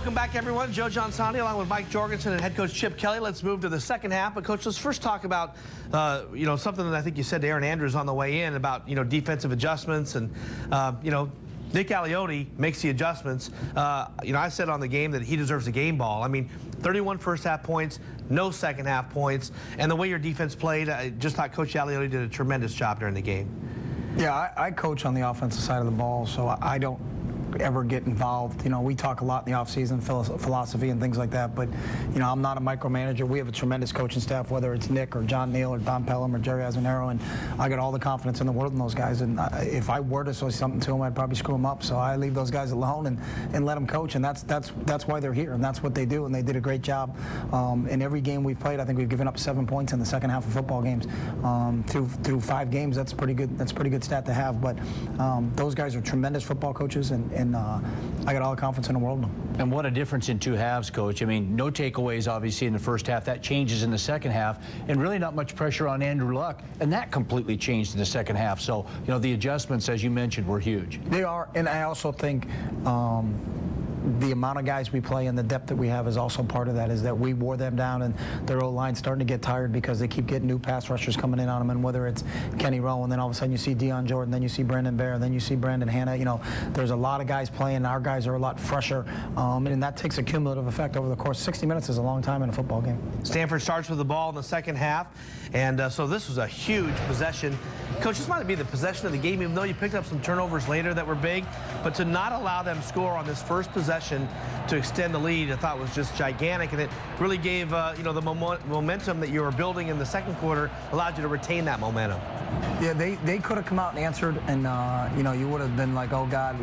Welcome back, everyone. Joe Johnsani along with Mike Jorgensen and head coach Chip Kelly. Let's move to the second half. But, Coach, let's first talk about, something that I think you said to Aaron Andrews on the way in about, defensive adjustments and, Nick Aliotti makes the adjustments. I said on the game that he deserves a game ball. I mean, 31 first half points, no second half points. And the way your defense played, I just thought Coach Aliotti did a tremendous job during the game. Yeah, I coach on the offensive side of the ball, so I don't ever get involved. We talk a lot in the offseason, philosophy and things like that, but, I'm not a micromanager. We have a tremendous coaching staff, whether it's Nick or John Neal or Don Pelham or Jerry Azanero, and I got all the confidence in the world in those guys, and if I were to say something to them, I'd probably screw them up, so I leave those guys alone and let them coach, and that's why they're here, and that's what they do, and they did a great job. In every game we've played, I think we've given up 7 points in the second half of football games. Through 5 games, that's pretty good. That's a pretty good stat to have, but those guys are tremendous football coaches, and I got all the confidence in the world in them. And what a difference in 2 halves, Coach. I mean, no takeaways, obviously, in the first half. That changes in the second half, and really not much pressure on Andrew Luck, and that completely changed in the second half. So, the adjustments, as you mentioned, were huge. They are, and I also think the amount of guys we play and the depth that we have is also part of that, is that we wore them down, and their O-line's starting to get tired because they keep getting new pass rushers coming in on them, and whether it's Kenny Rowe, and then all of a sudden you see Deion Jordan, then you see Brandon Bear, and then you see Brandon Hanna. There's a lot of guys playing. Our guys are a lot fresher, and that takes a cumulative effect over the course. 60 minutes is a long time in a football game. Stanford starts with the ball in the second half, and so this was a huge possession. Coach, this might be the possession of the game, even though you picked up some turnovers later that were big, but to not allow them score on this first possession to extend the lead, I thought was just gigantic, and it really gave the momentum that you were building in the second quarter, allowed you to retain that momentum. Yeah, they could have come out and answered, and you would have been like, oh God,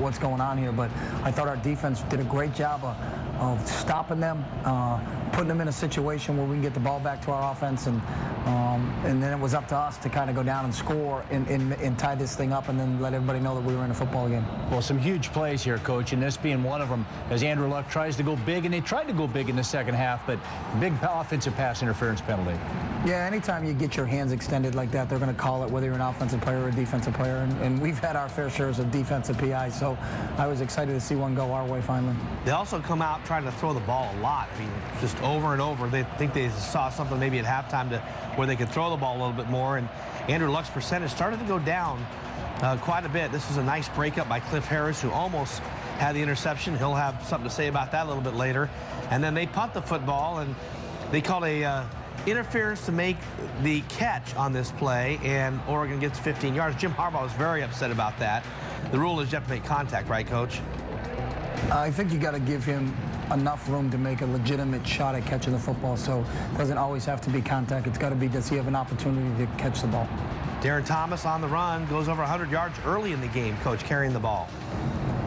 what's going on here? But I thought our defense did a great job of stopping them, putting them in a situation where we can get the ball back to our offense, and then it was up to us to kind of go down and score and tie this thing up, and then let everybody know that we were in a football game. Well, some huge plays here, Coach, and this being one of them, as Andrew Luck tries to go big, and they tried to go big in the second half, but big offensive pass interference penalty. Yeah, anytime you get your hands extended like that, they're going to call it, whether you're an offensive player or a defensive player, and we've had our fair shares of defensive PIs, so I was excited to see one go our way finally. They also come out trying to throw the ball a lot. I mean, just over and over. They think they saw something maybe at halftime where they could throw the ball a little bit more, and Andrew Luck's percentage started to go down quite a bit. This was a nice breakup by Cliff Harris, who almost had the interception. He'll have something to say about that a little bit later. And then they punt the football, and they called a interference to make the catch on this play, and Oregon gets 15 yards. Jim Harbaugh was very upset about that. The rule is you have to make contact, right, Coach? I think you got to give him enough room to make a legitimate shot at catching the football, so it doesn't always have to be contact. It's got to be, does he have an opportunity to catch the ball? Darren Thomas on the run, goes over 100 yards early in the game, Coach, carrying the ball.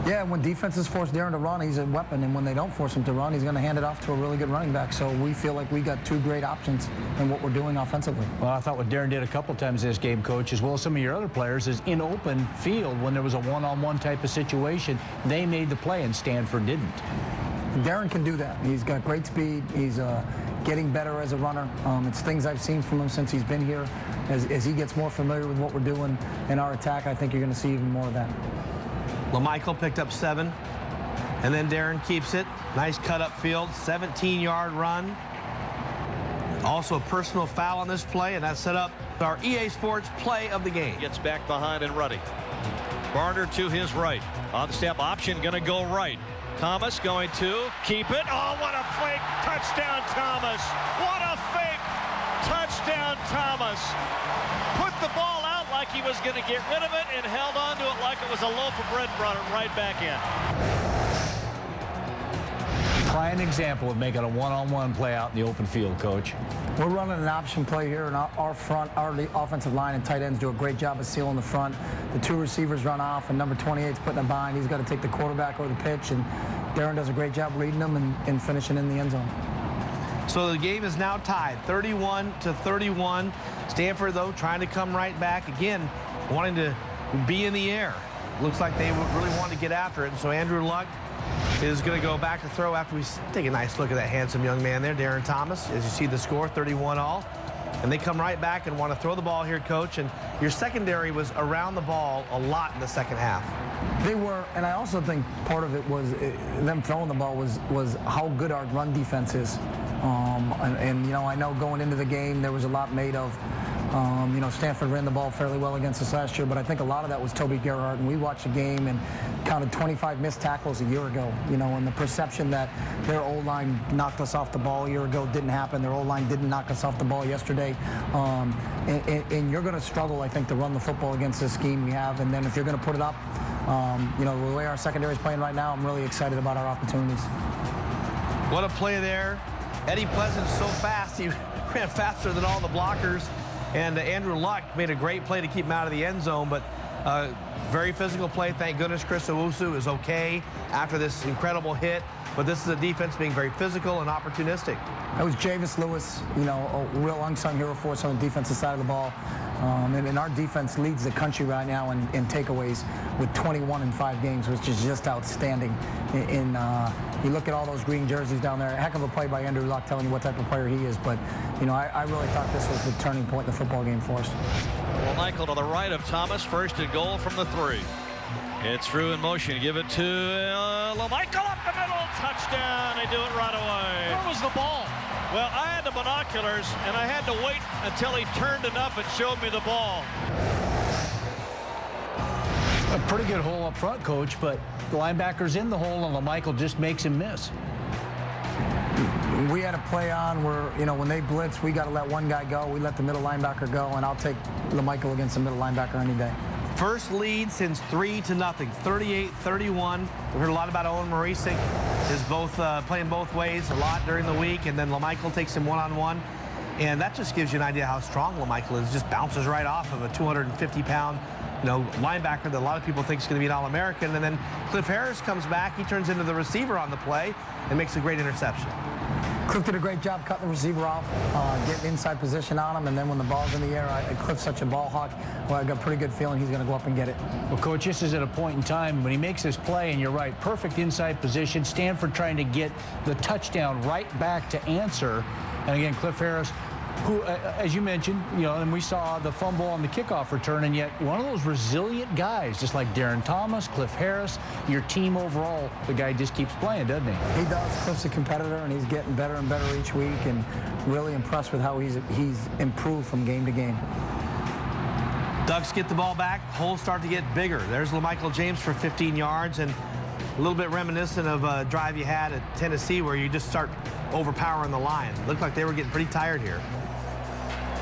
Yeah, when defenses force Darren to run, he's a weapon, and when they don't force him to run, he's going to hand it off to a really good running back. So we feel like we got 2 great options in what we're doing offensively. Well, I thought what Darren did a couple times in this game, Coach, as well as some of your other players, is in open field when there was a one-on-one type of situation, they made the play, and Stanford didn't. Darren can do that. He's got great speed. He's getting better as a runner. It's things I've seen from him since he's been here. As he gets more familiar with what we're doing in our attack, I think you're going to see even more of that. LaMichael picked up 7, and then Darren keeps it. Nice cut up field, 17-yard run. Also a personal foul on this play, and that set up our EA Sports play of the game. Gets back behind and ready. Barner to his right. On step option, going to go right. Thomas going to keep it. Oh, what a fake. Touchdown, Thomas. What a fake. Touchdown, Thomas. Put the ball out like he was going to get rid of it and held on to it like it was a loaf of bread, brought it right back in. Prime example of making a one-on-one play out in the open field, Coach. We're running an option play here, and our offensive line and tight ends do a great job of sealing the front. The 2 receivers run off, and number 28's putting a bind. He's got to take the quarterback over the pitch, and Darren does a great job reading them and finishing in the end zone. So the game is now tied, 31-31. Stanford, though, trying to come right back again, wanting to be in the air. Looks like they really want to get after it. And so Andrew Luck is going to go back to throw after we take a nice look at that handsome young man there, Darren Thomas. As you see the score, 31 all. and they come right back and want to throw the ball here, Coach. And your secondary was around the ball a lot in the second half. They were, and I also think part of it was them throwing the ball was how good our run defense is. And I know going into the game there was a lot made of, Stanford ran the ball fairly well against us last year, but I think a lot of that was Toby Gerhardt, and we watched the game and counted 25 missed tackles a year ago, and the perception that their O-line knocked us off the ball a year ago didn't happen. Their O-line didn't knock us off the ball yesterday. And you're going to struggle, I think, to run the football against this scheme we have, and then if you're going to put it up, the way our secondary is playing right now, I'm really excited about our opportunities. What a play there. Eddie Pleasant's so fast, he ran faster than all the blockers. And Andrew Luck made a great play to keep him out of the end zone, but very physical play. Thank goodness Chris Owusu is okay after this incredible hit. But this is a defense being very physical and opportunistic. That was Javis Lewis, a real unsung hero for us on the defensive side of the ball. And our defense leads the country right now in takeaways with 21 in 5 games, which is just outstanding. You look at all those green jerseys down there, a heck of a play by Andrew Luck telling you what type of player he is. But, I really thought this was the turning point in the football game for us. Well, Michael to the right of Thomas, first and goal from the 3. It's through in motion. Give it to LaMichael up the middle. Touchdown. They do it right away. Where was the ball? Well, I had the binoculars, and I had to wait until he turned enough and showed me the ball. A pretty good hole up front, Coach, but the linebacker's in the hole, and LaMichael just makes him miss. We had a play on where, when they blitz, we got to let one guy go. We let the middle linebacker go, and I'll take LaMichael against the middle linebacker any day. First lead since 3-0, 38-31. We heard a lot about Owen Marisik, is playing both ways a lot during the week, and then LaMichael takes him one-on-one. And that just gives you an idea how strong LaMichael is. Just bounces right off of a 250-pound linebacker that a lot of people think is going to be an All-American. And then Cliff Harris comes back. He turns into the receiver on the play and makes a great interception. Cliff did a great job cutting the receiver off, getting inside position on him, and then when the ball's in the air, Cliff's such a ball hawk, well, I got a pretty good feeling he's going to go up and get it. Well, Coach, this is at a point in time when he makes this play, and you're right, perfect inside position. Stanford trying to get the touchdown right back to answer. And again, Cliff Harris, who, as you mentioned, and we saw the fumble on the kickoff return, and yet one of those resilient guys, just like Darren Thomas, Cliff Harris, your team overall, the guy just keeps playing, doesn't he? He does. Cliff's a competitor, and he's getting better and better each week, and really impressed with how he's improved from game to game. Ducks get the ball back. Holes start to get bigger. There's LaMichael James for 15 yards, and a little bit reminiscent of a drive you had at Tennessee where you just start overpowering the line. Looked like they were getting pretty tired here.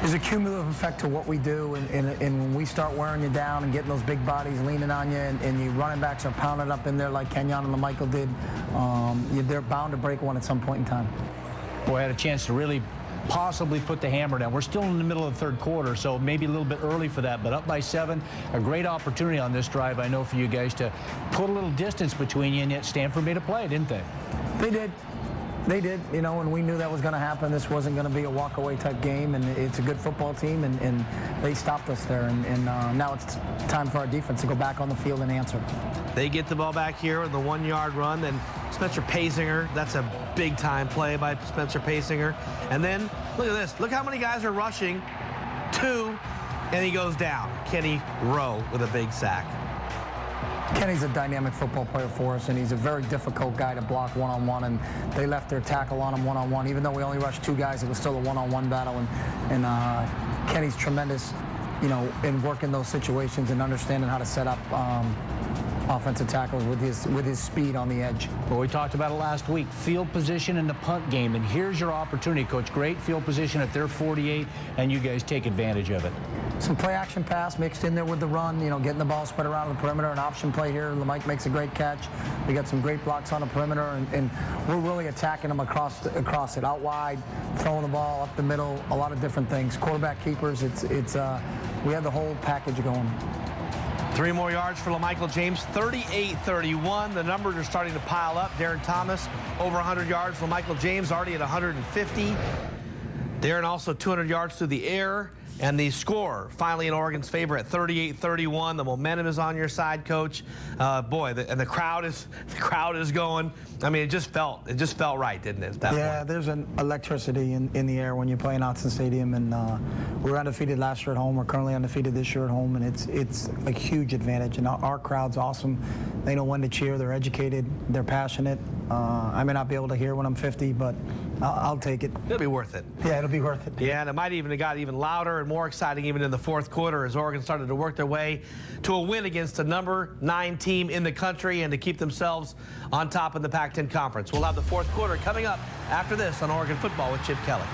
There's a cumulative effect to what we do, and when we start wearing you down and getting those big bodies leaning on you, and your running backs are pounding up in there like Kenyon and LaMichael did, they're bound to break one at some point in time. Boy, I had a chance to really possibly put the hammer down. We're still in the middle of the third quarter, so maybe a little bit early for that, but up by 7, a great opportunity on this drive, I know, for you guys to put a little distance between you, and yet Stanford made a play, didn't they? They did. They did, and we knew that was going to happen. This wasn't going to be a walk-away type game, and it's a good football team, and they stopped us there. And now it's time for our defense to go back on the field and answer. They get the ball back here with the 1-yard run, then Spencer Pasinger. That's a big-time play by Spencer Pasinger. And then, look at this. Look how many guys are rushing. 2, and he goes down. Kenny Rowe with a big sack. Kenny's a dynamic football player for us, and he's a very difficult guy to block one-on-one, and they left their tackle on him one-on-one. Even though we only rushed 2 guys, it was still a one-on-one battle, and Kenny's tremendous, in working those situations and understanding how to set up offensive tackles with his speed on the edge. Well, we talked about it last week, field position in the punt game, and here's your opportunity, Coach. Great field position at their 48, and you guys take advantage of it. Some play-action pass mixed in there with the run, getting the ball spread around the perimeter, an option play here. LaMike makes a great catch. We got some great blocks on the perimeter, and we're really attacking them across it, out wide, throwing the ball up the middle, a lot of different things. Quarterback keepers, we have the whole package going. 3 more yards for LaMichael James, 38-31. The numbers are starting to pile up. Darren Thomas, over 100 yards. LaMichael James already at 150. Darren also 200 yards through the air. And the score finally in Oregon's favor at 38-31. The momentum is on your side, Coach. Boy, and the crowd is going. I mean, it just felt right, didn't it? At that point? There's an electricity in the air when you're playing Autzen Stadium, and we were undefeated last year at home. We're currently undefeated this year at home, and it's a huge advantage. And our crowd's awesome. They know when to cheer. They're educated. They're passionate. I may not be able to hear when I'm 50, but I'll take it. It'll be worth it. Yeah, it'll be worth it. Yeah, and it might even have got even louder and more exciting even in the fourth quarter as Oregon started to work their way to a win against the number 9 team in the country and to keep themselves on top in the Pac-10 Conference. We'll have the fourth quarter coming up after this on Oregon Football with Chip Kelly.